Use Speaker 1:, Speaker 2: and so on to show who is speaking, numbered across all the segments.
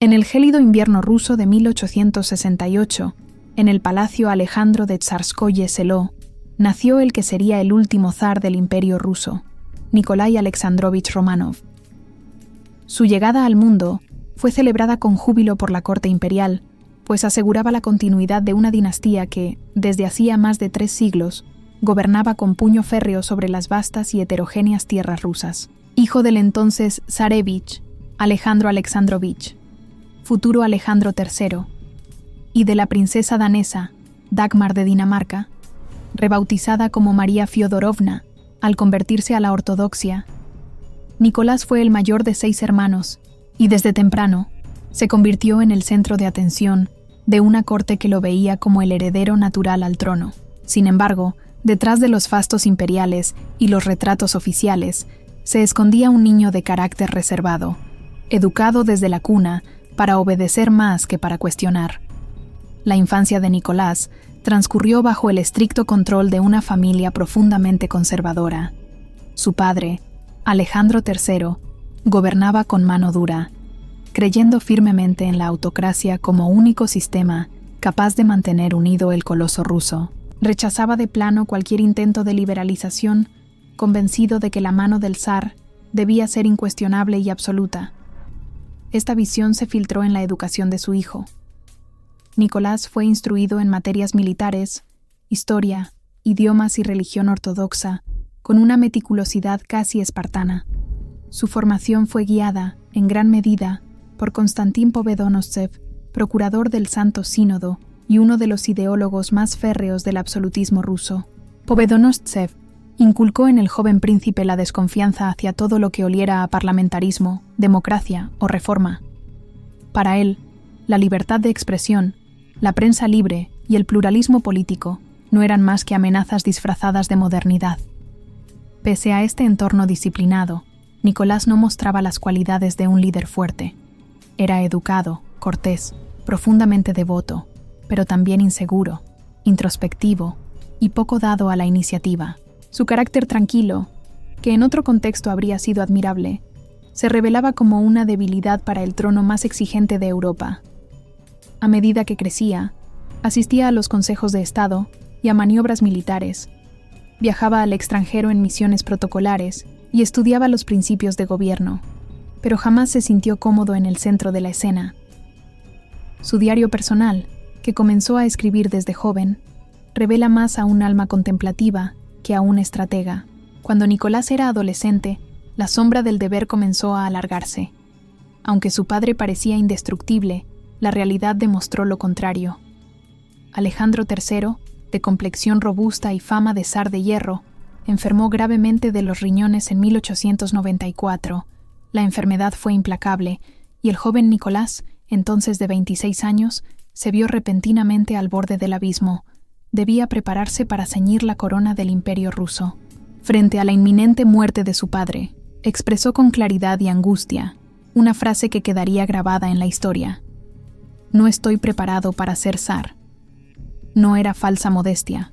Speaker 1: En el gélido invierno ruso de 1868, en el Palacio Alejandro de Tsarskoye Seló, nació el que sería el último zar del Imperio ruso, Nikolái Alexandrovich Románov. Su llegada al mundo fue celebrada con júbilo por la corte imperial, pues aseguraba la continuidad de una dinastía que, desde hacía más de 3 siglos, gobernaba con puño férreo sobre las vastas y heterogéneas tierras rusas. Hijo del entonces zarevich, Alejandro Alexandrovich, futuro Alejandro III, y de la princesa danesa, Dagmar de Dinamarca, rebautizada como María Fiodorovna al convertirse a la ortodoxia, Nicolás fue el mayor de 6 hermanos y desde temprano se convirtió en el centro de atención de una corte que lo veía como el heredero natural al trono. Sin embargo, detrás de los fastos imperiales y los retratos oficiales, se escondía un niño de carácter reservado, educado desde la cuna para obedecer más que para cuestionar. La infancia de Nicolás transcurrió bajo el estricto control de una familia profundamente conservadora. Su padre, Alejandro III, gobernaba con mano dura, creyendo firmemente en la autocracia como único sistema capaz de mantener unido el coloso ruso. Rechazaba de plano cualquier intento de liberalización, convencido de que la mano del zar debía ser incuestionable y absoluta. Esta visión se filtró en la educación de su hijo. Nicolás fue instruido en materias militares, historia, idiomas y religión ortodoxa, con una meticulosidad casi espartana. Su formación fue guiada, en gran medida, por Konstantín Pobedonostsev, procurador del Santo Sínodo y uno de los ideólogos más férreos del absolutismo ruso. Pobedonostsev inculcó en el joven príncipe la desconfianza hacia todo lo que oliera a parlamentarismo, democracia o reforma. Para él, la libertad de expresión, la prensa libre y el pluralismo político no eran más que amenazas disfrazadas de modernidad. Pese a este entorno disciplinado, Nicolás no mostraba las cualidades de un líder fuerte. Era educado, cortés, profundamente devoto, pero también inseguro, introspectivo y poco dado a la iniciativa. Su carácter tranquilo, que en otro contexto habría sido admirable, se revelaba como una debilidad para el trono más exigente de Europa. A medida que crecía, asistía a los consejos de Estado y a maniobras militares, viajaba al extranjero en misiones protocolares y estudiaba los principios de gobierno, pero jamás se sintió cómodo en el centro de la escena. Su diario personal, que comenzó a escribir desde joven, revela más a un alma contemplativa que a un estratega. Cuando Nicolás era adolescente, la sombra del deber comenzó a alargarse. Aunque su padre parecía indestructible, la realidad demostró lo contrario. Alejandro III, de complexión robusta y fama de zar de hierro, enfermó gravemente de los riñones en 1894. La enfermedad fue implacable y el joven Nicolás, entonces de 26 años, se vio repentinamente al borde del abismo. Debía prepararse para ceñir la corona del Imperio ruso. Frente a la inminente muerte de su padre, expresó con claridad y angustia una frase que quedaría grabada en la historia: «No estoy preparado para ser zar». No era falsa modestia.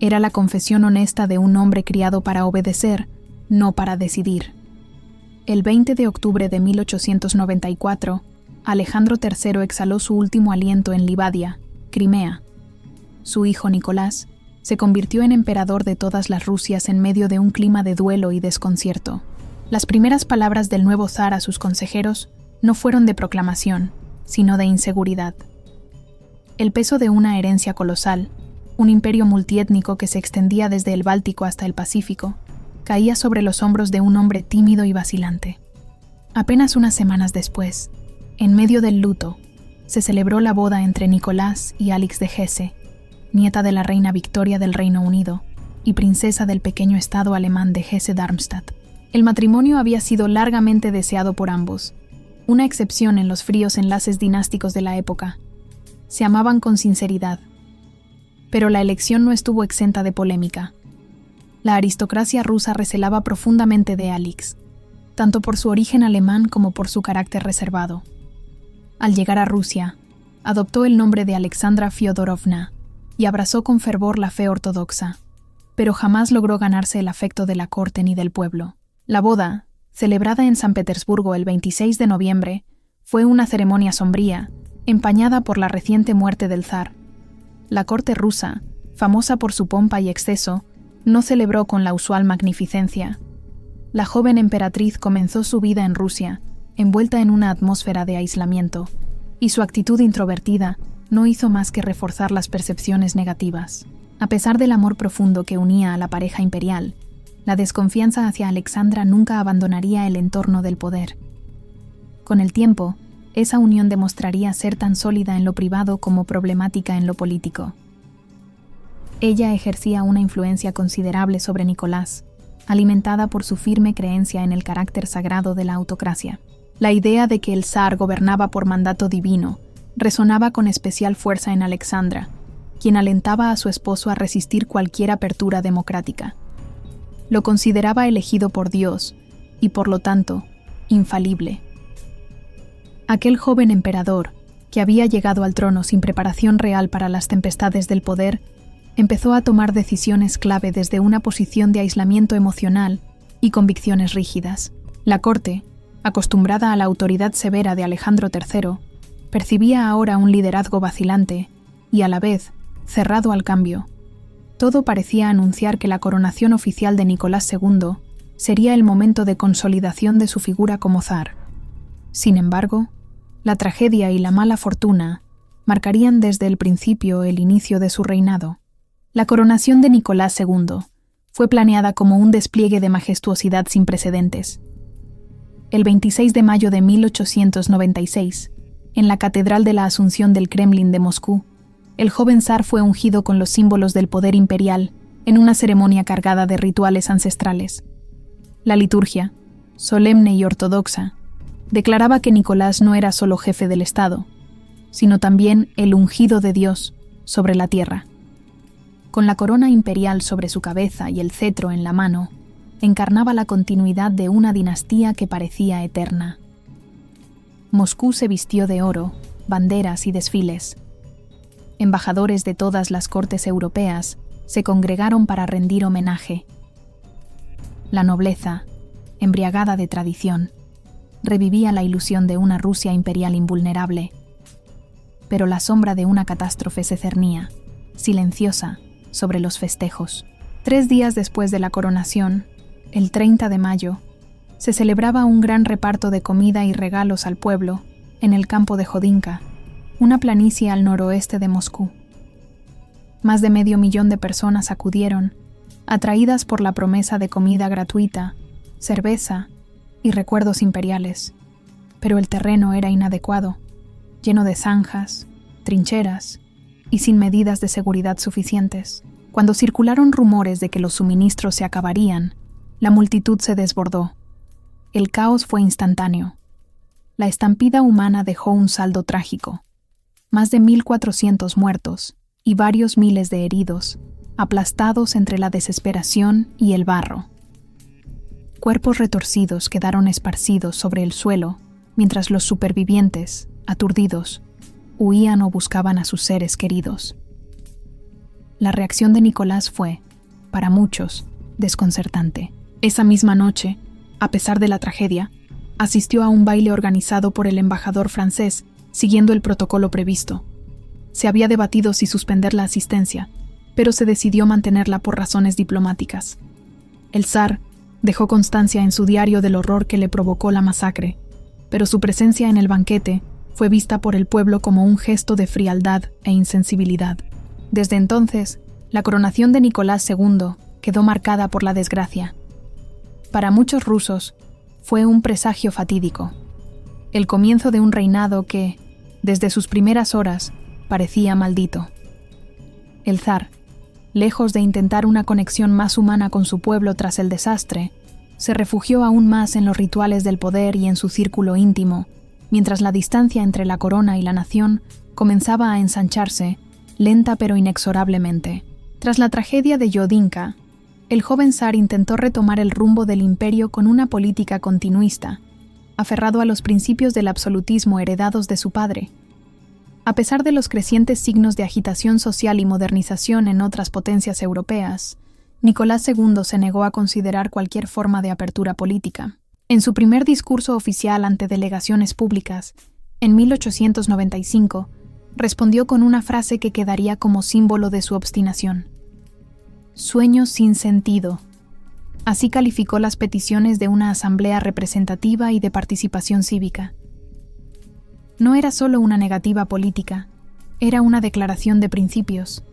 Speaker 1: Era la confesión honesta de un hombre criado para obedecer, no para decidir. El 20 de octubre de 1894, Alejandro III exhaló su último aliento en Livadia, Crimea. Su hijo Nicolás se convirtió en emperador de todas las Rusias en medio de un clima de duelo y desconcierto. Las primeras palabras del nuevo zar a sus consejeros no fueron de proclamación, sino de inseguridad. El peso de una herencia colosal, un imperio multiétnico que se extendía desde el Báltico hasta el Pacífico, caía sobre los hombros de un hombre tímido y vacilante. Apenas unas semanas después, en medio del luto, se celebró la boda entre Nicolás y Alix de Hesse, nieta de la reina Victoria del Reino Unido y princesa del pequeño estado alemán de Hesse-Darmstadt. El matrimonio había sido largamente deseado por ambos, una excepción en los fríos enlaces dinásticos de la época. Se amaban con sinceridad. Pero la elección no estuvo exenta de polémica. La aristocracia rusa recelaba profundamente de Alix, tanto por su origen alemán como por su carácter reservado. Al llegar a Rusia, adoptó el nombre de Alexandra Fiodorovna y abrazó con fervor la fe ortodoxa, pero jamás logró ganarse el afecto de la corte ni del pueblo. La boda, celebrada en San Petersburgo el 26 de noviembre, Fue una ceremonia sombría, empañada por la reciente muerte del zar. La corte rusa, famosa por su pompa y exceso, no celebró con la usual magnificencia. La joven emperatriz comenzó su vida en Rusia, envuelta en una atmósfera de aislamiento, y su actitud introvertida no hizo más que reforzar las percepciones negativas. A pesar del amor profundo que unía a la pareja imperial, la desconfianza hacia Alexandra nunca abandonaría el entorno del poder. Con el tiempo, esa unión demostraría ser tan sólida en lo privado como problemática en lo político. Ella ejercía una influencia considerable sobre Nicolás, alimentada por su firme creencia en el carácter sagrado de la autocracia. La idea de que el zar gobernaba por mandato divino resonaba con especial fuerza en Alexandra, quien alentaba a su esposo a resistir cualquier apertura democrática. Lo consideraba elegido por Dios y, por lo tanto, infalible. Aquel joven emperador, que había llegado al trono sin preparación real para las tempestades del poder, empezó a tomar decisiones clave desde una posición de aislamiento emocional y convicciones rígidas. La corte, acostumbrada a la autoridad severa de Alejandro III, percibía ahora un liderazgo vacilante y, a la vez, cerrado al cambio. Todo parecía anunciar que la coronación oficial de Nicolás II sería el momento de consolidación de su figura como zar. Sin embargo, la tragedia y la mala fortuna marcarían desde el principio el inicio de su reinado. La coronación de Nicolás II fue planeada como un despliegue de majestuosidad sin precedentes. El 26 de mayo de 1896, en la Catedral de la Asunción del Kremlin de Moscú, el joven zar fue ungido con los símbolos del poder imperial en una ceremonia cargada de rituales ancestrales. La liturgia, solemne y ortodoxa, declaraba que Nicolás no era solo jefe del Estado, sino también el ungido de Dios sobre la tierra. Con la corona imperial sobre su cabeza y el cetro en la mano, encarnaba la continuidad de una dinastía que parecía eterna. Moscú se vistió de oro, banderas y desfiles. Embajadores de todas las cortes europeas se congregaron para rendir homenaje. La nobleza, embriagada de tradición, revivía la ilusión de una Rusia imperial invulnerable. Pero la sombra de una catástrofe se cernía, silenciosa, sobre los festejos. 3 días después de la coronación, el 30 de mayo, se celebraba un gran reparto de comida y regalos al pueblo en el campo de Jodinka, una planicie al noroeste de Moscú. Más de 500.000 de personas acudieron, atraídas por la promesa de comida gratuita, cerveza y recuerdos imperiales. Pero el terreno era inadecuado, lleno de zanjas, trincheras y sin medidas de seguridad suficientes. Cuando circularon rumores de que los suministros se acabarían, la multitud se desbordó. El caos fue instantáneo. La estampida humana dejó un saldo trágico. Más de 1.400 muertos y varios miles de heridos, aplastados entre la desesperación y el barro. Cuerpos retorcidos quedaron esparcidos sobre el suelo, mientras los supervivientes, aturdidos, huían o buscaban a sus seres queridos. La reacción de Nicolás fue, para muchos, desconcertante. Esa misma noche, a pesar de la tragedia, asistió a un baile organizado por el embajador francés, siguiendo el protocolo previsto. Se había debatido si suspender la asistencia, pero se decidió mantenerla por razones diplomáticas. El zar dejó constancia en su diario del horror que le provocó la masacre, pero su presencia en el banquete fue vista por el pueblo como un gesto de frialdad e insensibilidad. Desde entonces, la coronación de Nicolás II quedó marcada por la desgracia. Para muchos rusos, fue un presagio fatídico, el comienzo de un reinado que, desde sus primeras horas, parecía maldito. El zar, lejos de intentar una conexión más humana con su pueblo tras el desastre, se refugió aún más en los rituales del poder y en su círculo íntimo, mientras la distancia entre la corona y la nación comenzaba a ensancharse, lenta pero inexorablemente. Tras la tragedia de Jodinka, el joven zar intentó retomar el rumbo del imperio con una política continuista, aferrado a los principios del absolutismo heredados de su padre. A pesar de los crecientes signos de agitación social y modernización en otras potencias europeas, Nicolás II se negó a considerar cualquier forma de apertura política. En su primer discurso oficial ante delegaciones públicas, En 1895, respondió con una frase que quedaría como símbolo de su obstinación. «Sueños sin sentido». Así calificó las peticiones de una asamblea representativa y de participación cívica. No era solo una negativa política, era una declaración de principios.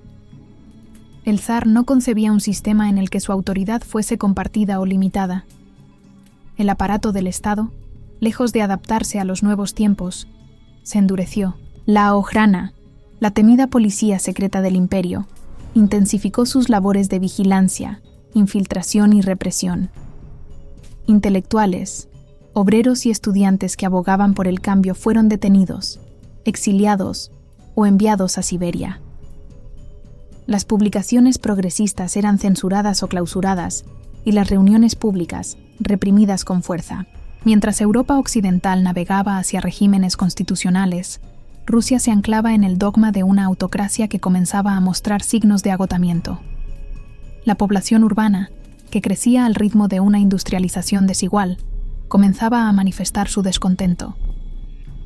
Speaker 1: El zar no concebía un sistema en el que su autoridad fuese compartida o limitada. El aparato del Estado, lejos de adaptarse a los nuevos tiempos, se endureció. La Ojrana, la temida policía secreta del imperio, intensificó sus labores de vigilancia, infiltración y represión. Intelectuales, obreros y estudiantes que abogaban por el cambio fueron detenidos, exiliados o enviados a Siberia. Las publicaciones progresistas eran censuradas o clausuradas y las reuniones públicas reprimidas con fuerza. Mientras Europa occidental navegaba hacia regímenes constitucionales, Rusia se anclaba en el dogma de una autocracia que comenzaba a mostrar signos de agotamiento. La población urbana, que crecía al ritmo de una industrialización desigual, comenzaba a manifestar su descontento.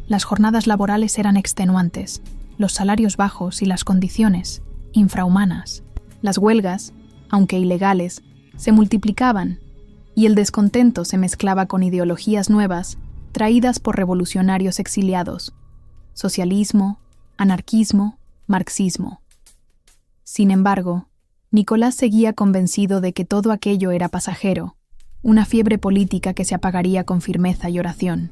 Speaker 1: Las jornadas laborales eran extenuantes, los salarios bajos y las condiciones infrahumanas. Las huelgas, aunque ilegales, se multiplicaban y el descontento se mezclaba con ideologías nuevas traídas por revolucionarios exiliados: socialismo, anarquismo, marxismo. Sin embargo, Nicolás seguía convencido de que todo aquello era pasajero, una fiebre política que se apagaría con firmeza y oración.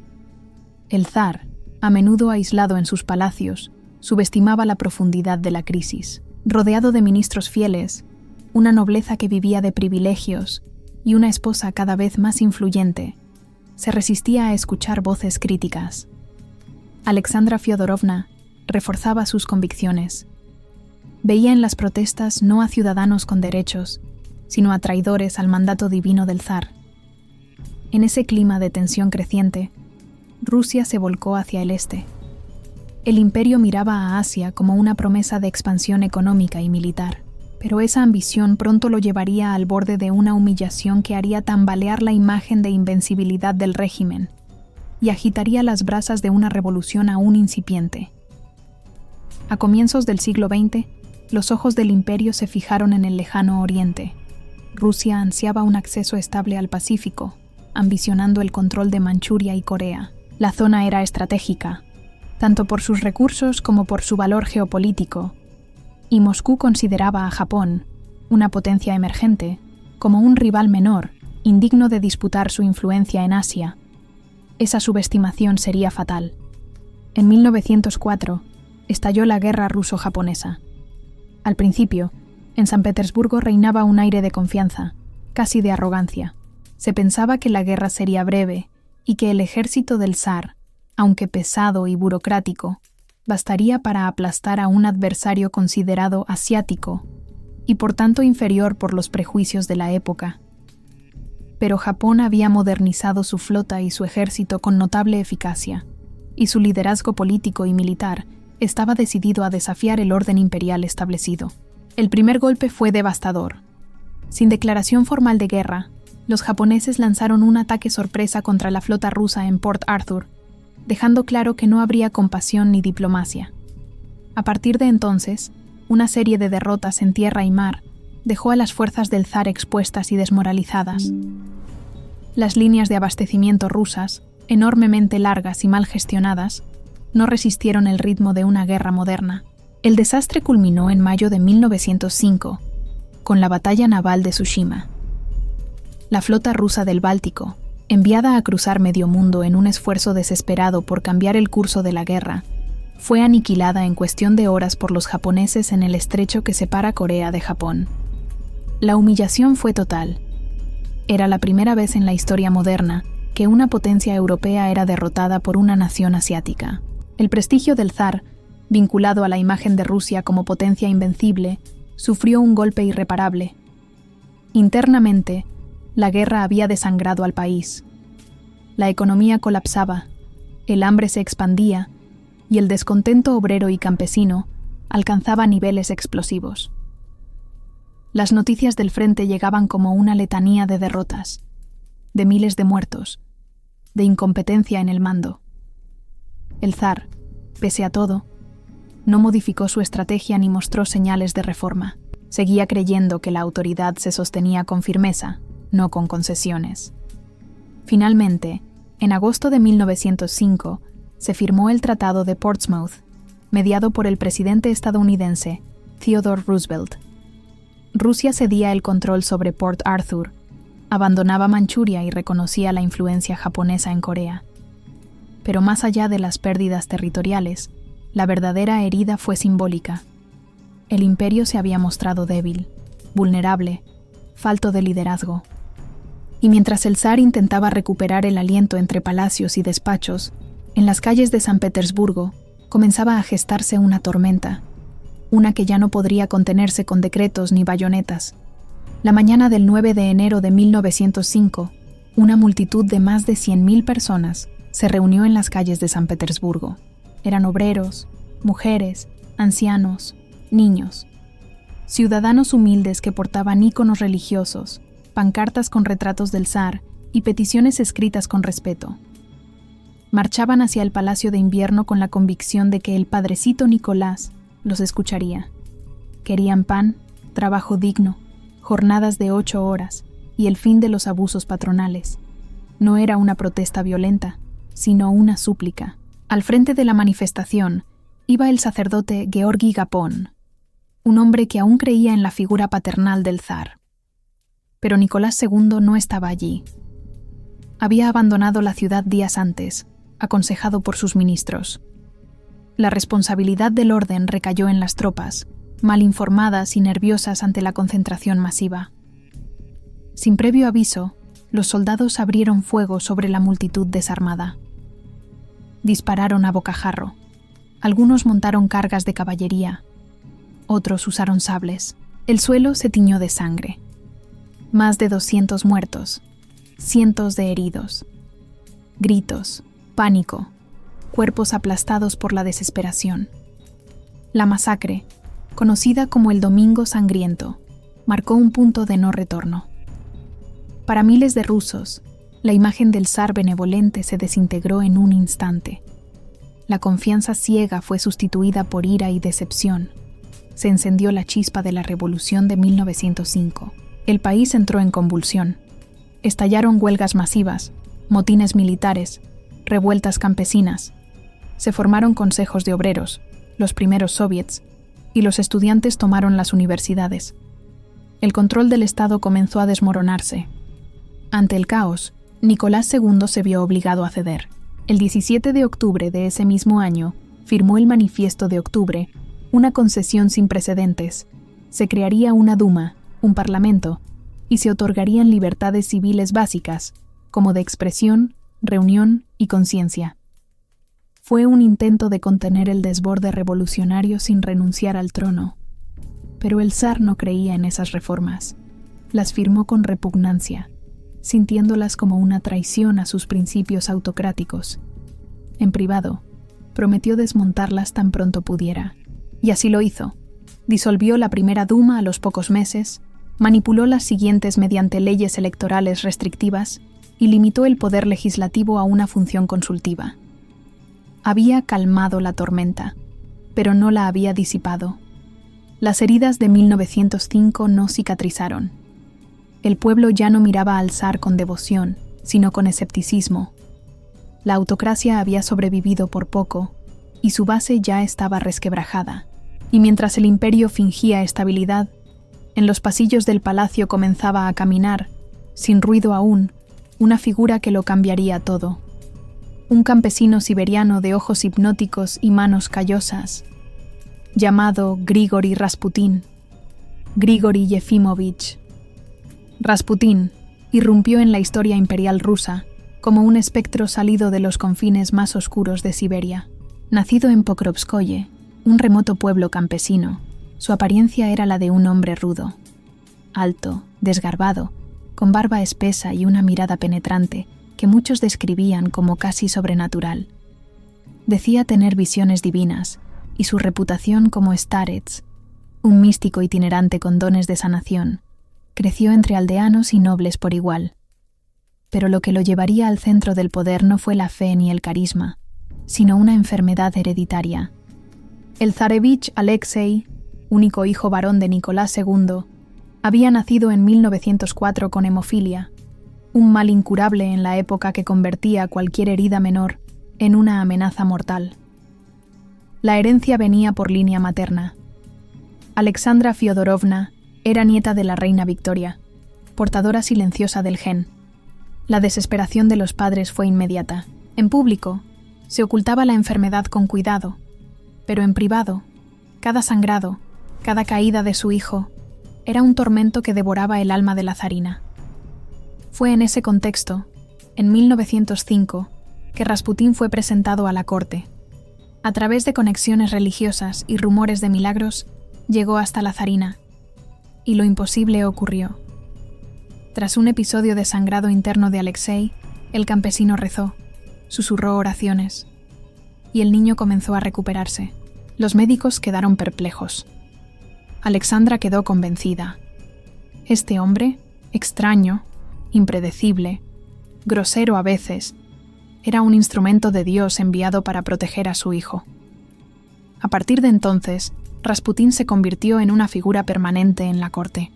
Speaker 1: El zar, a menudo aislado en sus palacios, subestimaba la profundidad de la crisis. Rodeado de ministros fieles, una nobleza que vivía de privilegios y una esposa cada vez más influyente, se resistía a escuchar voces críticas. Alexandra Fyodorovna reforzaba sus convicciones. Veía en las protestas no a ciudadanos con derechos, sino a traidores al mandato divino del zar. En ese clima de tensión creciente, Rusia se volcó hacia el este. El imperio miraba a Asia como una promesa de expansión económica y militar, pero esa ambición pronto lo llevaría al borde de una humillación que haría tambalear la imagen de invencibilidad del régimen y agitaría las brasas de una revolución aún incipiente. A comienzos del siglo XX, los ojos del imperio se fijaron en el lejano oriente. Rusia ansiaba un acceso estable al Pacífico, ambicionando el control de Manchuria y Corea. La zona era estratégica, tanto por sus recursos como por su valor geopolítico, y Moscú consideraba a Japón, una potencia emergente, como un rival menor, indigno de disputar su influencia en Asia. Esa subestimación sería fatal. En 1904, estalló la guerra ruso-japonesa. Al principio, en San Petersburgo reinaba un aire de confianza, casi de arrogancia. Se pensaba que la guerra sería breve y que el ejército del zar, aunque pesado y burocrático, bastaría para aplastar a un adversario considerado asiático y por tanto inferior por los prejuicios de la época. Pero Japón había modernizado su flota y su ejército con notable eficacia, y su liderazgo político y militar estaba decidido a desafiar el orden imperial establecido. El primer golpe fue devastador. Sin declaración formal de guerra, los japoneses lanzaron un ataque sorpresa contra la flota rusa en Port Arthur, dejando claro que no habría compasión ni diplomacia. A partir de entonces, una serie de derrotas en tierra y mar dejó a las fuerzas del zar expuestas y desmoralizadas. Las líneas de abastecimiento rusas, enormemente largas y mal gestionadas, no resistieron el ritmo de una guerra moderna. El desastre culminó en mayo de 1905, con la batalla naval de Tsushima. La flota rusa del Báltico, enviada a cruzar medio mundo en un esfuerzo desesperado por cambiar el curso de la guerra, fue aniquilada en cuestión de horas por los japoneses en el estrecho que separa Corea de Japón. La humillación fue total. Era la primera vez en la historia moderna que una potencia europea era derrotada por una nación asiática. El prestigio del zar, vinculado a la imagen de Rusia como potencia invencible, sufrió un golpe irreparable. Internamente, la guerra había desangrado al país. La economía colapsaba, el hambre se expandía y el descontento obrero y campesino alcanzaba niveles explosivos. Las noticias del frente llegaban como una letanía de derrotas, de miles de muertos, de incompetencia en el mando. El zar, pese a todo, no modificó su estrategia ni mostró señales de reforma. Seguía creyendo que la autoridad se sostenía con firmeza, no con concesiones. Finalmente, en agosto de 1905, se firmó el Tratado de Portsmouth, mediado por el presidente estadounidense Theodore Roosevelt. Rusia cedía el control sobre Port Arthur, abandonaba Manchuria y reconocía la influencia japonesa en Corea. Pero más allá de las pérdidas territoriales, la verdadera herida fue simbólica. El imperio se había mostrado débil, vulnerable, falto de liderazgo. Y mientras el zar intentaba recuperar el aliento entre palacios y despachos, en las calles de San Petersburgo comenzaba a gestarse una tormenta, una que ya no podría contenerse con decretos ni bayonetas. La mañana del 9 de enero de 1905, una multitud de más de 100.000 personas se reunió en las calles de San Petersburgo. Eran obreros, mujeres, ancianos, niños, ciudadanos humildes que portaban íconos religiosos, pancartas con retratos del zar y peticiones escritas con respeto. Marchaban hacia el Palacio de Invierno con la convicción de que el padrecito Nicolás los escucharía. Querían pan, trabajo digno, jornadas de 8 horas y el fin de los abusos patronales. No era una protesta violenta, sino una súplica. Al frente de la manifestación iba el sacerdote Georgi Gapón, un hombre que aún creía en la figura paternal del zar. Pero Nicolás II no estaba allí. Había abandonado la ciudad días antes, aconsejado por sus ministros. La responsabilidad del orden recayó en las tropas, mal informadas y nerviosas ante la concentración masiva. Sin previo aviso, los soldados abrieron fuego sobre la multitud desarmada. Dispararon a bocajarro. Algunos montaron cargas de caballería. Otros usaron sables. El suelo se tiñó de sangre. Más de 200 muertos. Cientos de heridos. Gritos, pánico, cuerpos aplastados por la desesperación. La masacre, conocida como el Domingo Sangriento, marcó un punto de no retorno. Para miles de rusos, la imagen del zar benevolente se desintegró en un instante. La confianza ciega fue sustituida por ira y decepción. Se encendió la chispa de la revolución de 1905. El país entró en convulsión. Estallaron huelgas masivas, motines militares, revueltas campesinas. Se formaron consejos de obreros, los primeros soviets, y los estudiantes tomaron las universidades. El control del Estado comenzó a desmoronarse. Ante el caos, Nicolás II se vio obligado a ceder. El 17 de octubre de ese mismo año, firmó el Manifiesto de Octubre, una concesión sin precedentes. Se crearía una Duma, un parlamento, y se otorgarían libertades civiles básicas, como de expresión, reunión y conciencia. Fue un intento de contener el desborde revolucionario sin renunciar al trono. Pero el zar no creía en esas reformas. Las firmó con repugnancia, sintiéndolas como una traición a sus principios autocráticos. En privado, prometió desmontarlas tan pronto pudiera. Y así lo hizo. Disolvió la primera Duma a los pocos meses, manipuló las siguientes mediante leyes electorales restrictivas y limitó el poder legislativo a una función consultiva. Había calmado la tormenta, pero no la había disipado. Las heridas de 1905 no cicatrizaron. El pueblo ya no miraba al zar con devoción, sino con escepticismo. La autocracia había sobrevivido por poco, y su base ya estaba resquebrajada. Y mientras el imperio fingía estabilidad, en los pasillos del palacio comenzaba a caminar, sin ruido aún, una figura que lo cambiaría todo. Un campesino siberiano de ojos hipnóticos y manos callosas, llamado Grigori Rasputín, Grigori Yefimovich. Rasputín irrumpió en la historia imperial rusa como un espectro salido de los confines más oscuros de Siberia. Nacido en Pokrovskoye, un remoto pueblo campesino, su apariencia era la de un hombre rudo, alto, desgarbado, con barba espesa y una mirada penetrante que muchos describían como casi sobrenatural. Decía tener visiones divinas, y su reputación como starets, un místico itinerante con dones de sanación, creció entre aldeanos y nobles por igual. Pero lo que lo llevaría al centro del poder no fue la fe ni el carisma, sino una enfermedad hereditaria. El zarevich Alexei, único hijo varón de Nicolás II, había nacido en 1904 con hemofilia, un mal incurable en la época que convertía cualquier herida menor en una amenaza mortal. La herencia venía por línea materna. Alexandra Fiodorovna era nieta de la reina Victoria, portadora silenciosa del gen. La desesperación de los padres fue inmediata. En público, se ocultaba la enfermedad con cuidado, pero en privado, cada sangrado, cada caída de su hijo, era un tormento que devoraba el alma de la zarina. Fue en ese contexto, en 1905, que Rasputín fue presentado a la corte. A través de conexiones religiosas y rumores de milagros, llegó hasta la zarina, y lo imposible ocurrió. Tras un episodio de sangrado interno de Alexei, el campesino rezó, susurró oraciones, y el niño comenzó a recuperarse. Los médicos quedaron perplejos. Alexandra quedó convencida. Este hombre, extraño, impredecible, grosero a veces, era un instrumento de Dios enviado para proteger a su hijo. A partir de entonces, Rasputín se convirtió en una figura permanente en la corte.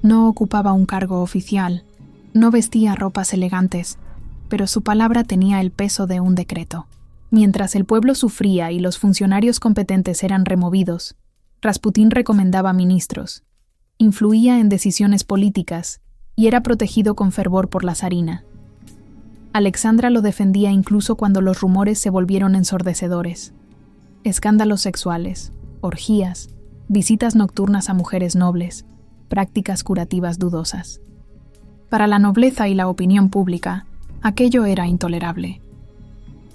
Speaker 1: No ocupaba un cargo oficial, no vestía ropas elegantes, pero su palabra tenía el peso de un decreto. Mientras el pueblo sufría y los funcionarios competentes eran removidos, Rasputín recomendaba ministros, influía en decisiones políticas y era protegido con fervor por la zarina. Alexandra lo defendía incluso cuando los rumores se volvieron ensordecedores. Escándalos sexuales, orgías, visitas nocturnas a mujeres nobles, prácticas curativas dudosas. Para la nobleza y la opinión pública, aquello era intolerable.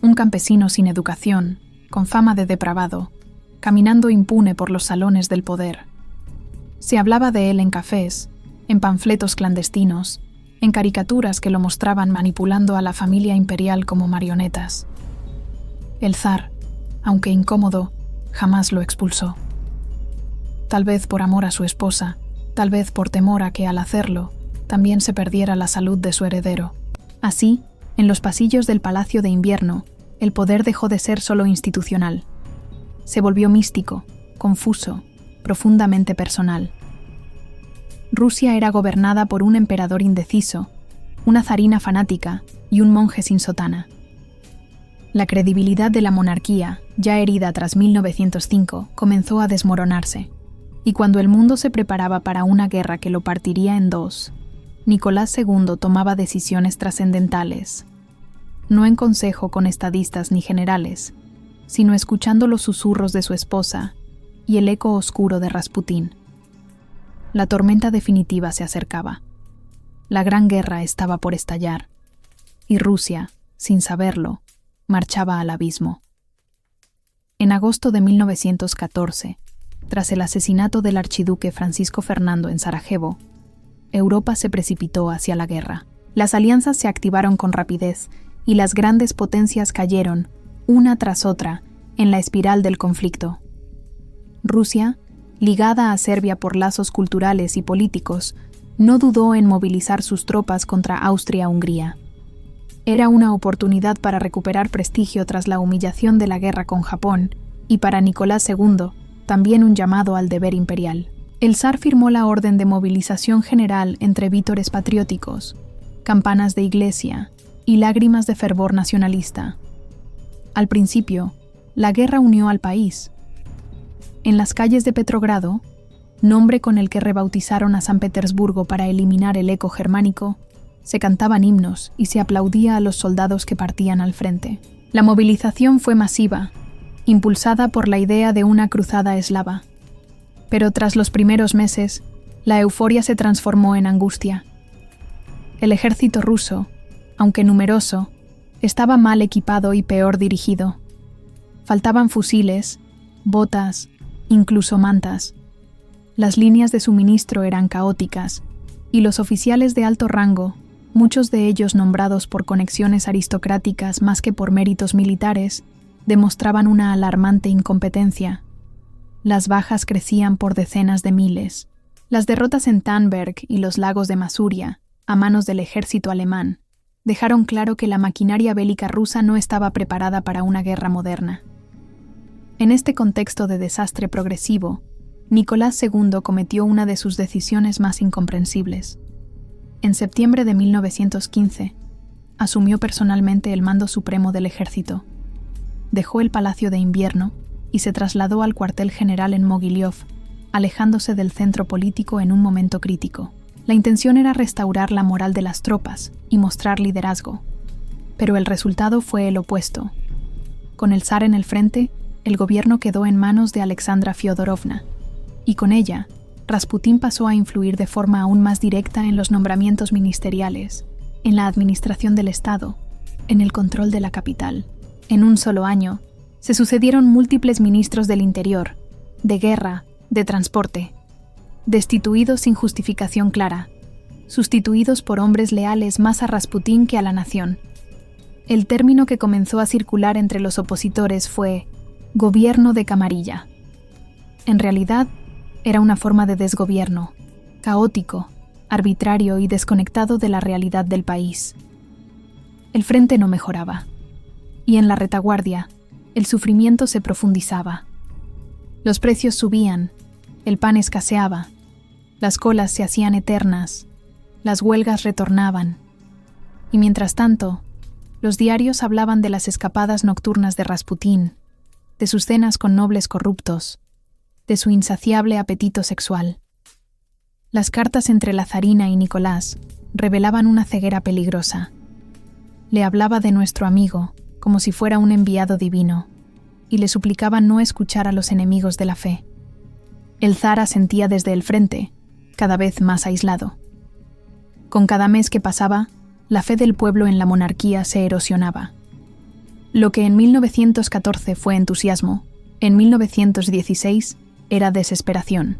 Speaker 1: Un campesino sin educación, con fama de depravado, caminando impune por los salones del poder. Se hablaba de él en cafés, en panfletos clandestinos, en caricaturas que lo mostraban manipulando a la familia imperial como marionetas. El zar, aunque incómodo, jamás lo expulsó. Tal vez por amor a su esposa, tal vez por temor a que al hacerlo también se perdiera la salud de su heredero. Así, en los pasillos del Palacio de Invierno, el poder dejó de ser solo institucional. Se volvió místico, confuso, profundamente personal. Rusia era gobernada por un emperador indeciso, una zarina fanática y un monje sin sotana. La credibilidad de la monarquía, ya herida tras 1905, comenzó a desmoronarse, y cuando el mundo se preparaba para una guerra que lo partiría en dos, Nicolás II tomaba decisiones trascendentales, no en consejo con estadistas ni generales, sino escuchando los susurros de su esposa y el eco oscuro de Rasputín. La tormenta definitiva se acercaba. La Gran Guerra estaba por estallar, y Rusia, sin saberlo, marchaba al abismo. En agosto de 1914, tras el asesinato del archiduque Francisco Fernando en Sarajevo, Europa se precipitó hacia la guerra. Las alianzas se activaron con rapidez y las grandes potencias cayeron, una tras otra, en la espiral del conflicto. Rusia, ligada a Serbia por lazos culturales y políticos, no dudó en movilizar sus tropas contra Austria-Hungría. Era una oportunidad para recuperar prestigio tras la humillación de la guerra con Japón, y para Nicolás II, también un llamado al deber imperial. El zar firmó la orden de movilización general entre vítores patrióticos, campanas de iglesia y lágrimas de fervor nacionalista. Al principio, la guerra unió al país. En las calles de Petrogrado, nombre con el que rebautizaron a San Petersburgo para eliminar el eco germánico, se cantaban himnos y se aplaudía a los soldados que partían al frente. La movilización fue masiva, impulsada por la idea de una cruzada eslava. Pero tras los primeros meses, la euforia se transformó en angustia. El ejército ruso, aunque numeroso, estaba mal equipado y peor dirigido. Faltaban fusiles, botas, incluso mantas. Las líneas de suministro eran caóticas, y los oficiales de alto rango, muchos de ellos nombrados por conexiones aristocráticas más que por méritos militares, demostraban una alarmante incompetencia. Las bajas crecían por decenas de miles. Las derrotas en Tannberg y los lagos de Masuria, a manos del ejército alemán, dejaron claro que la maquinaria bélica rusa no estaba preparada para una guerra moderna. En este contexto de desastre progresivo, Nicolás II cometió una de sus decisiones más incomprensibles. En septiembre de 1915, asumió personalmente el mando supremo del ejército. Dejó el Palacio de Invierno y se trasladó al cuartel general en Moguiliov, alejándose del centro político en un momento crítico. La intención era restaurar la moral de las tropas y mostrar liderazgo, pero el resultado fue el opuesto. Con el zar en el frente, el gobierno quedó en manos de Alexandra Fyodorovna, y con ella, Rasputín pasó a influir de forma aún más directa en los nombramientos ministeriales, en la administración del Estado, en el control de la capital. En un solo año, se sucedieron múltiples ministros del Interior, de Guerra, de Transporte, destituidos sin justificación clara, sustituidos por hombres leales más a Rasputín que a la nación. El término que comenzó a circular entre los opositores fue «gobierno de camarilla». En realidad, era una forma de desgobierno, caótico, arbitrario y desconectado de la realidad del país. El frente no mejoraba, y en la retaguardia, el sufrimiento se profundizaba. Los precios subían, el pan escaseaba, las colas se hacían eternas, las huelgas retornaban, y mientras tanto, los diarios hablaban de las escapadas nocturnas de Rasputín, de sus cenas con nobles corruptos, de su insaciable apetito sexual. Las cartas entre la zarina y Nicolás revelaban una ceguera peligrosa. Le hablaba de nuestro amigo como si fuera un enviado divino, y le suplicaba no escuchar a los enemigos de la fe. El zar asentía desde el frente, cada vez más aislado. Con cada mes que pasaba, la fe del pueblo en la monarquía se erosionaba. Lo que en 1914 fue entusiasmo, en 1916 era desesperación.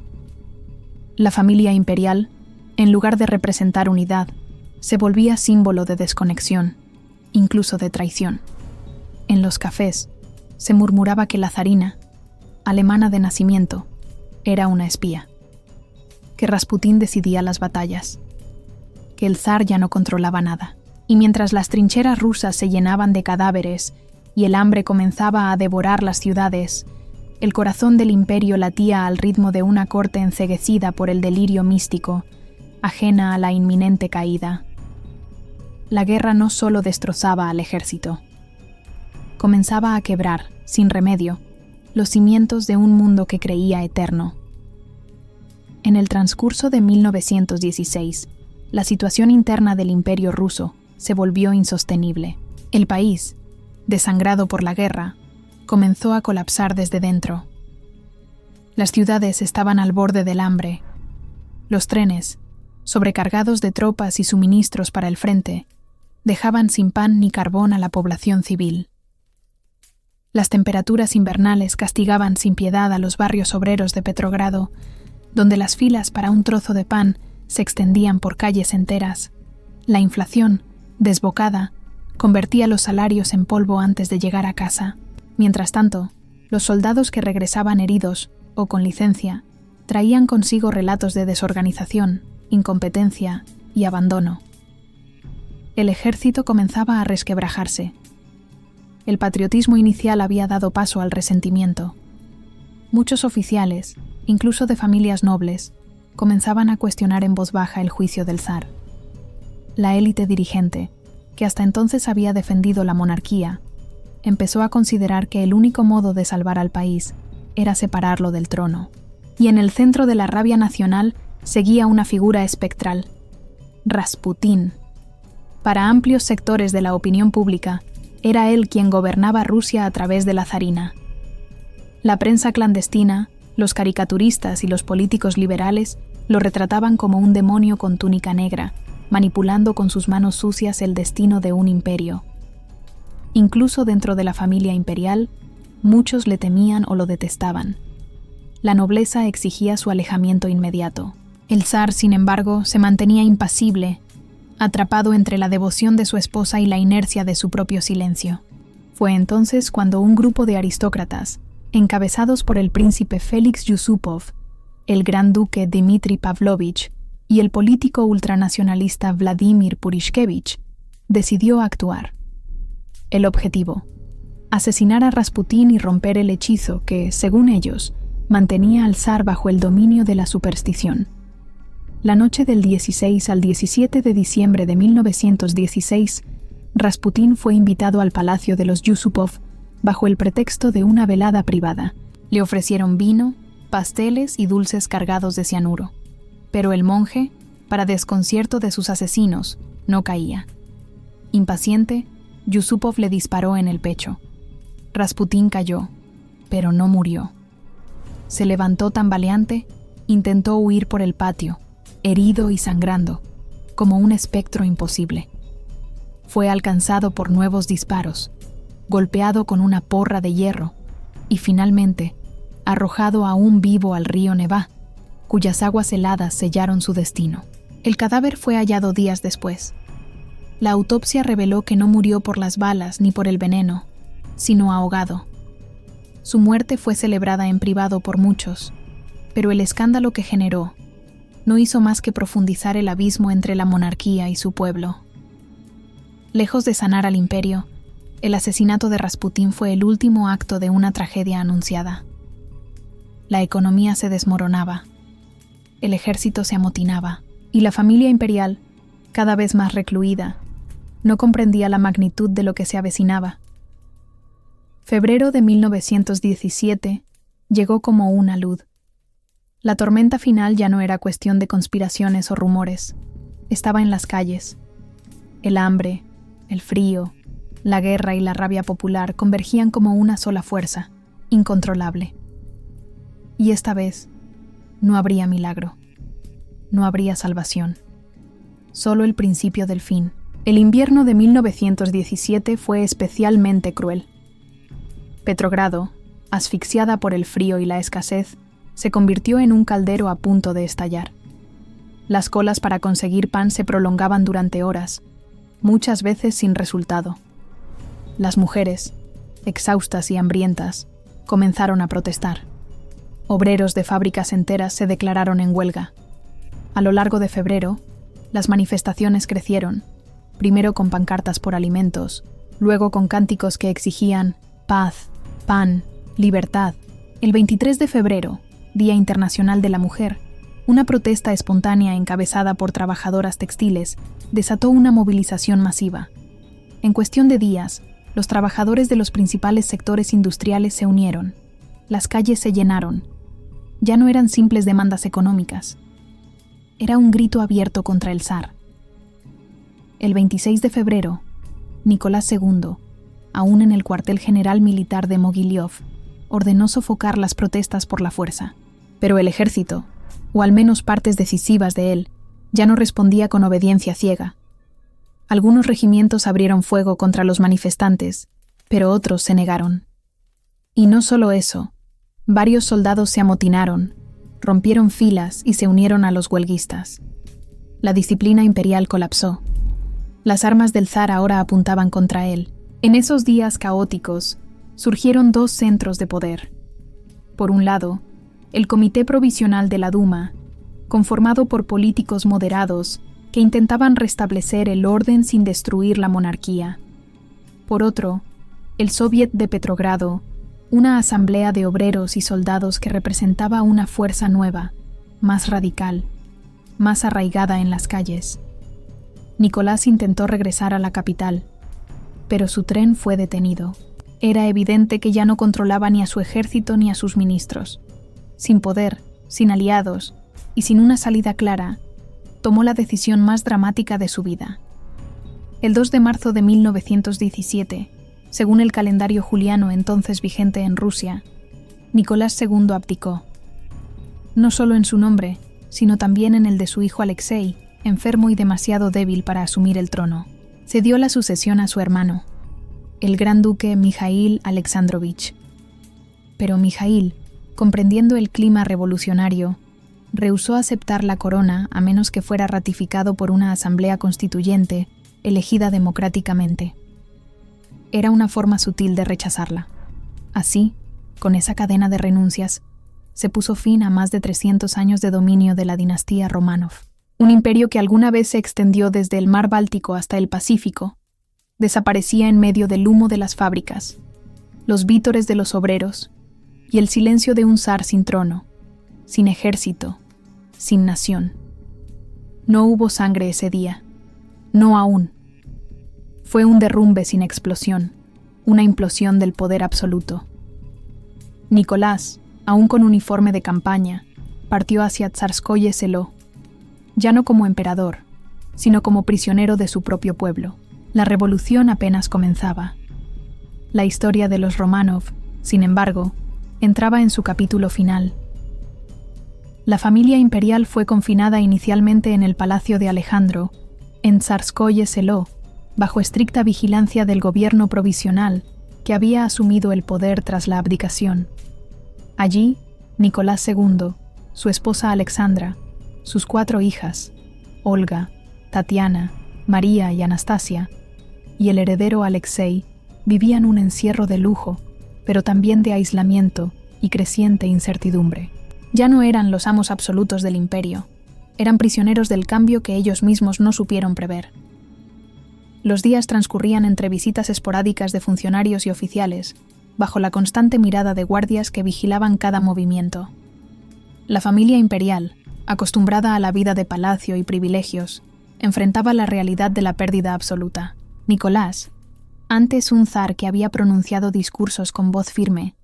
Speaker 1: La familia imperial, en lugar de representar unidad, se volvía símbolo de desconexión, incluso de traición. En los cafés, se murmuraba que la zarina, alemana de nacimiento, era una espía, que Rasputín decidía las batallas, que el zar ya no controlaba nada. Y mientras las trincheras rusas se llenaban de cadáveres y el hambre comenzaba a devorar las ciudades, el corazón del imperio latía al ritmo de una corte enceguecida por el delirio místico, ajena a la inminente caída. La guerra no solo destrozaba al ejército, comenzaba a quebrar, sin remedio, los cimientos de un mundo que creía eterno. En el transcurso de 1916, la situación interna del imperio ruso se volvió insostenible. El país, desangrado por la guerra, comenzó a colapsar desde dentro. Las ciudades estaban al borde del hambre. Los trenes, sobrecargados de tropas y suministros para el frente, dejaban sin pan ni carbón a la población civil. Las temperaturas invernales castigaban sin piedad a los barrios obreros de Petrogrado, donde las filas para un trozo de pan se extendían por calles enteras. La inflación, desbocada, convertía los salarios en polvo antes de llegar a casa. Mientras tanto, los soldados que regresaban heridos o con licencia traían consigo relatos de desorganización, incompetencia y abandono. El ejército comenzaba a resquebrajarse. El patriotismo inicial había dado paso al resentimiento. Muchos oficiales, incluso de familias nobles, comenzaban a cuestionar en voz baja el juicio del zar. La élite dirigente, que hasta entonces había defendido la monarquía, empezó a considerar que el único modo de salvar al país era separarlo del trono. Y en el centro de la rabia nacional seguía una figura espectral: Rasputín. Para amplios sectores de la opinión pública, era él quien gobernaba Rusia a través de la zarina. La prensa clandestina, los caricaturistas y los políticos liberales lo retrataban como un demonio con túnica negra, manipulando con sus manos sucias el destino de un imperio. Incluso dentro de la familia imperial, muchos le temían o lo detestaban. La nobleza exigía su alejamiento inmediato. El zar, sin embargo, se mantenía impasible, atrapado entre la devoción de su esposa y la inercia de su propio silencio. Fue entonces cuando un grupo de aristócratas, encabezados por el príncipe Félix Yusupov, el gran duque Dmitri Pavlovich y el político ultranacionalista Vladimir Purishkevich, decidió actuar. El objetivo: asesinar a Rasputín y romper el hechizo que, según ellos, mantenía al zar bajo el dominio de la superstición. La noche del 16 al 17 de diciembre de 1916, Rasputín fue invitado al palacio de los Yusupov bajo el pretexto de una velada privada. Le ofrecieron vino, pasteles y dulces cargados de cianuro. Pero el monje, para desconcierto de sus asesinos, no caía. Impaciente, Yusupov le disparó en el pecho. Rasputín cayó, pero no murió. Se levantó tambaleante, intentó huir por el patio, herido y sangrando, como un espectro imposible. Fue alcanzado por nuevos disparos, golpeado con una porra de hierro y finalmente arrojado aún vivo al río Nevá, cuyas aguas heladas sellaron su destino. El cadáver fue hallado días después. La autopsia reveló que no murió por las balas ni por el veneno, sino ahogado. Su muerte fue celebrada en privado por muchos, pero el escándalo que generó no hizo más que profundizar el abismo entre la monarquía y su pueblo. Lejos de sanar al imperio, el asesinato de Rasputín fue el último acto de una tragedia anunciada. La economía se desmoronaba, el ejército se amotinaba, y la familia imperial, cada vez más recluida, no comprendía la magnitud de lo que se avecinaba. Febrero de 1917 llegó como una luz. La tormenta final ya no era cuestión de conspiraciones o rumores. Estaba en las calles. El hambre, el frío, la guerra y la rabia popular convergían como una sola fuerza, incontrolable. Y esta vez no habría milagro. No habría salvación. Solo el principio del fin. El invierno de 1917 fue especialmente cruel. Petrogrado, asfixiada por el frío y la escasez, se convirtió en un caldero a punto de estallar. Las colas para conseguir pan se prolongaban durante horas, muchas veces sin resultado. Las mujeres, exhaustas y hambrientas, comenzaron a protestar. Obreros de fábricas enteras se declararon en huelga. A lo largo de febrero, las manifestaciones crecieron, primero con pancartas por alimentos, luego con cánticos que exigían paz, pan, libertad. El 23 de febrero, Día Internacional de la Mujer, una protesta espontánea encabezada por trabajadoras textiles desató una movilización masiva. En cuestión de días, los trabajadores de los principales sectores industriales se unieron. Las calles se llenaron. Ya no eran simples demandas económicas. Era un grito abierto contra el zar. El 26 de febrero, Nicolás II, aún en el cuartel general militar de Moguiliov, ordenó sofocar las protestas por la fuerza. Pero el ejército, o al menos partes decisivas de él, ya no respondía con obediencia ciega. Algunos regimientos abrieron fuego contra los manifestantes, pero otros se negaron. Y no solo eso, varios soldados se amotinaron, rompieron filas y se unieron a los huelguistas. La disciplina imperial colapsó. Las armas del zar ahora apuntaban contra él. En esos días caóticos, surgieron dos centros de poder. Por un lado, el Comité Provisional de la Duma, conformado por políticos moderados que intentaban restablecer el orden sin destruir la monarquía. Por otro, el Soviet de Petrogrado, una asamblea de obreros y soldados que representaba una fuerza nueva, más radical, más arraigada en las calles. Nicolás intentó regresar a la capital, pero su tren fue detenido. Era evidente que ya no controlaba ni a su ejército ni a sus ministros. Sin poder, sin aliados y sin una salida clara, tomó la decisión más dramática de su vida. El 2 de marzo de 1917, según el calendario juliano entonces vigente en Rusia, Nicolás II abdicó. No solo en su nombre, sino también en el de su hijo Alexei, enfermo y demasiado débil para asumir el trono. Cedió la sucesión a su hermano, el gran duque Mijaíl Alexandrovich. Pero Mijaíl, comprendiendo el clima revolucionario, rehusó aceptar la corona a menos que fuera ratificado por una asamblea constituyente elegida democráticamente. Era una forma sutil de rechazarla. Así, con esa cadena de renuncias, se puso fin a más de 300 años de dominio de la dinastía Románov. Un imperio que alguna vez se extendió desde el mar Báltico hasta el Pacífico, desaparecía en medio del humo de las fábricas, los vítores de los obreros y el silencio de un zar sin trono, sin ejército, sin nación. No hubo sangre ese día, no aún. Fue un derrumbe sin explosión, una implosión del poder absoluto. Nicolás, aún con uniforme de campaña, partió hacia Tsarskoye Seló, ya no como emperador, sino como prisionero de su propio pueblo. La revolución apenas comenzaba. La historia de los Románov, sin embargo, entraba en su capítulo final. La familia imperial fue confinada inicialmente en el palacio de Alejandro, en Tsarskoye Seló, bajo estricta vigilancia del gobierno provisional que había asumido el poder tras la abdicación. Allí, Nicolás II, su esposa Alexandra, sus 4 hijas, Olga, Tatiana, María y Anastasia, y el heredero Alexei, vivían un encierro de lujo, pero también de aislamiento y creciente incertidumbre. Ya no eran los amos absolutos del imperio, eran prisioneros del cambio que ellos mismos no supieron prever. Los días transcurrían entre visitas esporádicas de funcionarios y oficiales, bajo la constante mirada de guardias que vigilaban cada movimiento. La familia imperial, acostumbrada a la vida de palacio y privilegios, enfrentaba la realidad de la pérdida absoluta. Nicolás, antes un zar que había pronunciado discursos con voz firme,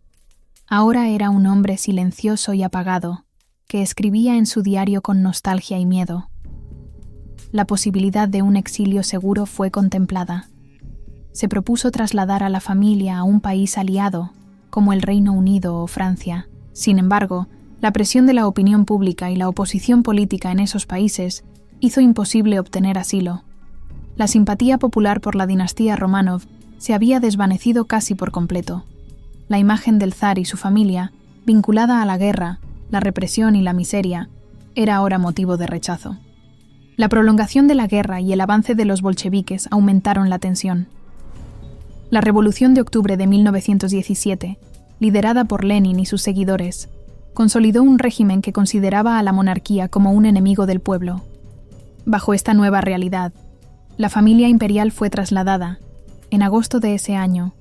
Speaker 1: ahora era un hombre silencioso y apagado, que escribía en su diario con nostalgia y miedo. La posibilidad de un exilio seguro fue contemplada. Se propuso trasladar a la familia a un país aliado, como el Reino Unido o Francia. Sin embargo, la presión de la opinión pública y la oposición política en esos países hizo imposible obtener asilo. La simpatía popular por la dinastía Románov se había desvanecido casi por completo. La imagen del zar y su familia, vinculada a la guerra, la represión y la miseria, era ahora motivo de rechazo. La prolongación de la guerra y el avance de los bolcheviques aumentaron la tensión. La Revolución de Octubre de 1917, liderada por Lenin y sus seguidores, consolidó un régimen que consideraba a la monarquía como un enemigo del pueblo. Bajo esta nueva realidad, la familia imperial fue trasladada, en agosto de ese año,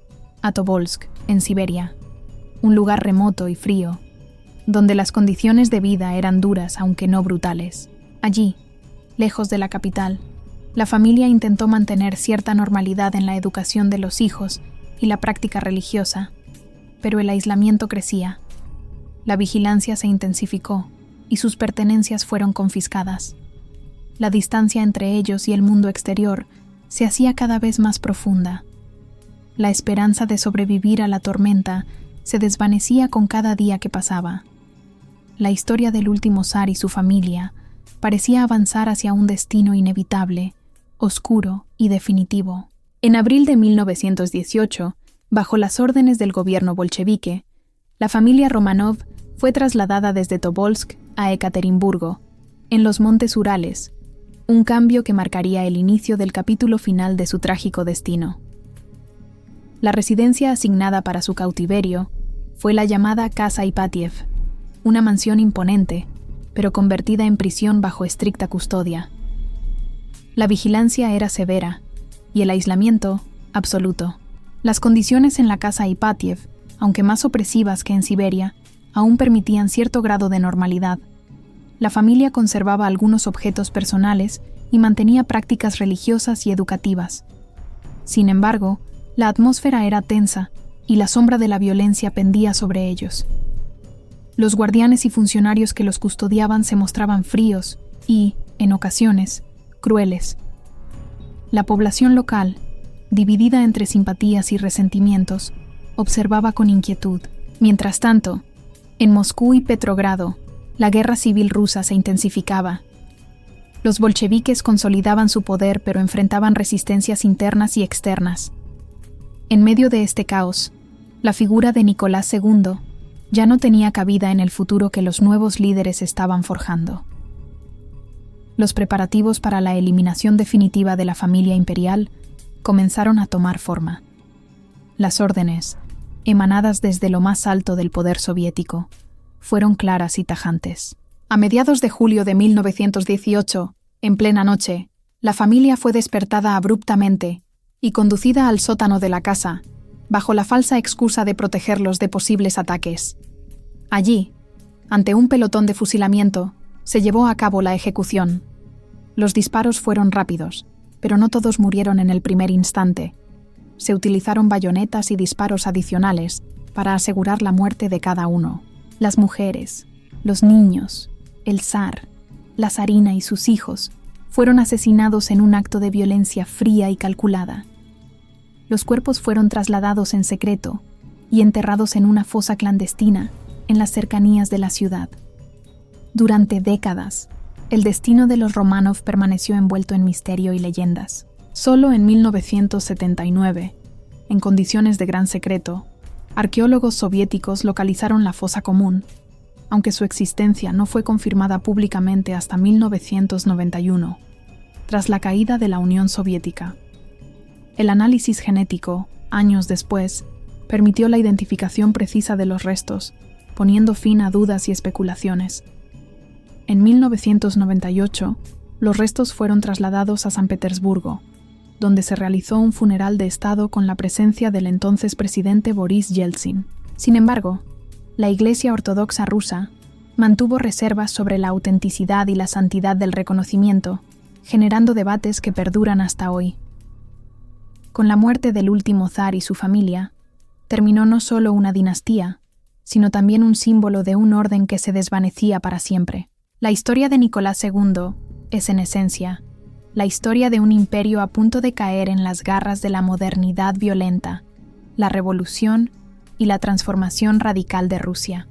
Speaker 1: a Tobolsk, en Siberia, un lugar remoto y frío, donde las condiciones de vida eran duras aunque no brutales. Allí, lejos de la capital, la familia intentó mantener cierta normalidad en la educación de los hijos y la práctica religiosa, pero el aislamiento crecía. La vigilancia se intensificó y sus pertenencias fueron confiscadas. La distancia entre ellos y el mundo exterior se hacía cada vez más profunda. La esperanza de sobrevivir a la tormenta se desvanecía con cada día que pasaba. La historia del último zar y su familia parecía avanzar hacia un destino inevitable, oscuro y definitivo. En abril de 1918, bajo las órdenes del gobierno bolchevique, la familia Románov fue trasladada desde Tobolsk a Ekaterimburgo, en los montes Urales, un cambio que marcaría el inicio del capítulo final de su trágico destino. La residencia asignada para su cautiverio fue la llamada Casa Ipatiev, una mansión imponente, pero convertida en prisión bajo estricta custodia. La vigilancia era severa y el aislamiento absoluto. Las condiciones en la casa Ipatiev, aunque más opresivas que en Siberia, aún permitían cierto grado de normalidad. La familia conservaba algunos objetos personales y mantenía prácticas religiosas y educativas. Sin embargo, la atmósfera era tensa y la sombra de la violencia pendía sobre ellos. Los guardianes y funcionarios que los custodiaban se mostraban fríos y, en ocasiones, crueles. La población local, dividida entre simpatías y resentimientos, observaba con inquietud. Mientras tanto, en Moscú y Petrogrado, la guerra civil rusa se intensificaba. Los bolcheviques consolidaban su poder, pero enfrentaban resistencias internas y externas. En medio de este caos, la figura de Nicolás II ya no tenía cabida en el futuro que los nuevos líderes estaban forjando. Los preparativos para la eliminación definitiva de la familia imperial comenzaron a tomar forma. Las órdenes, emanadas desde lo más alto del poder soviético, fueron claras y tajantes. A mediados de julio de 1918, en plena noche, la familia fue despertada abruptamente y conducida al sótano de la casa, bajo la falsa excusa de protegerlos de posibles ataques. Allí, ante un pelotón de fusilamiento, se llevó a cabo la ejecución. Los disparos fueron rápidos, pero no todos murieron en el primer instante. Se utilizaron bayonetas y disparos adicionales para asegurar la muerte de cada uno. Las mujeres, los niños, el zar, la zarina y sus hijos fueron asesinados en un acto de violencia fría y calculada. Los cuerpos fueron trasladados en secreto y enterrados en una fosa clandestina en las cercanías de la ciudad. Durante décadas, el destino de los Románov permaneció envuelto en misterio y leyendas. Solo en 1979, en condiciones de gran secreto, arqueólogos soviéticos localizaron la fosa común, aunque su existencia no fue confirmada públicamente hasta 1991, tras la caída de la Unión Soviética. El análisis genético, años después, permitió la identificación precisa de los restos, poniendo fin a dudas y especulaciones. En 1998, los restos fueron trasladados a San Petersburgo, donde se realizó un funeral de Estado con la presencia del entonces presidente Boris Yeltsin. Sin embargo, la Iglesia Ortodoxa rusa mantuvo reservas sobre la autenticidad y la santidad del reconocimiento, generando debates que perduran hasta hoy. Con la muerte del último zar y su familia, terminó no solo una dinastía, sino también un símbolo de un orden que se desvanecía para siempre. La historia de Nicolás II es, en esencia, la historia de un imperio a punto de caer en las garras de la modernidad violenta, la revolución y la transformación radical de Rusia.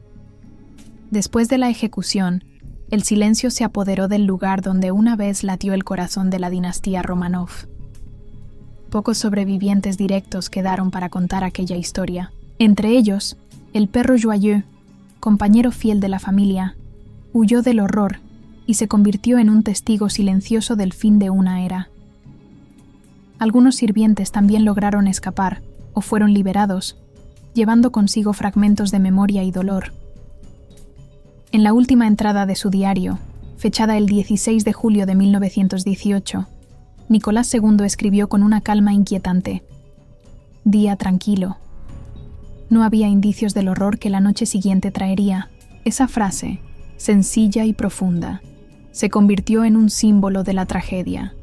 Speaker 1: Después de la ejecución, el silencio se apoderó del lugar donde una vez latió el corazón de la dinastía Románov. Pocos sobrevivientes directos quedaron para contar aquella historia. Entre ellos, el perro Joyeux, compañero fiel de la familia, huyó del horror y se convirtió en un testigo silencioso del fin de una era. Algunos sirvientes también lograron escapar o fueron liberados, llevando consigo fragmentos de memoria y dolor. En la última entrada de su diario, fechada el 16 de julio de 1918, Nicolás II escribió con una calma inquietante: «Día tranquilo». No había indicios del horror que la noche siguiente traería. Esa frase, sencilla y profunda, se convirtió en un símbolo de la tragedia.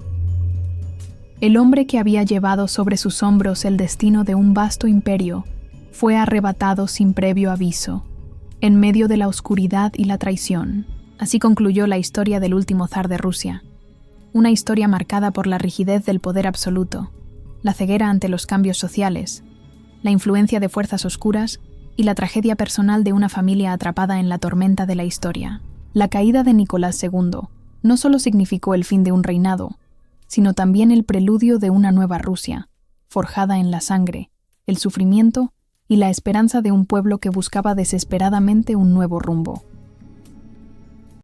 Speaker 1: El hombre que había llevado sobre sus hombros el destino de un vasto imperio fue arrebatado sin previo aviso, en medio de la oscuridad y la traición. Así concluyó la historia del último zar de Rusia, una historia marcada por la rigidez del poder absoluto, la ceguera ante los cambios sociales, la influencia de fuerzas oscuras y la tragedia personal de una familia atrapada en la tormenta de la historia. La caída de Nicolás II no solo significó el fin de un reinado, sino también el preludio de una nueva Rusia, forjada en la sangre, el sufrimiento y la esperanza de un pueblo que buscaba desesperadamente un nuevo rumbo.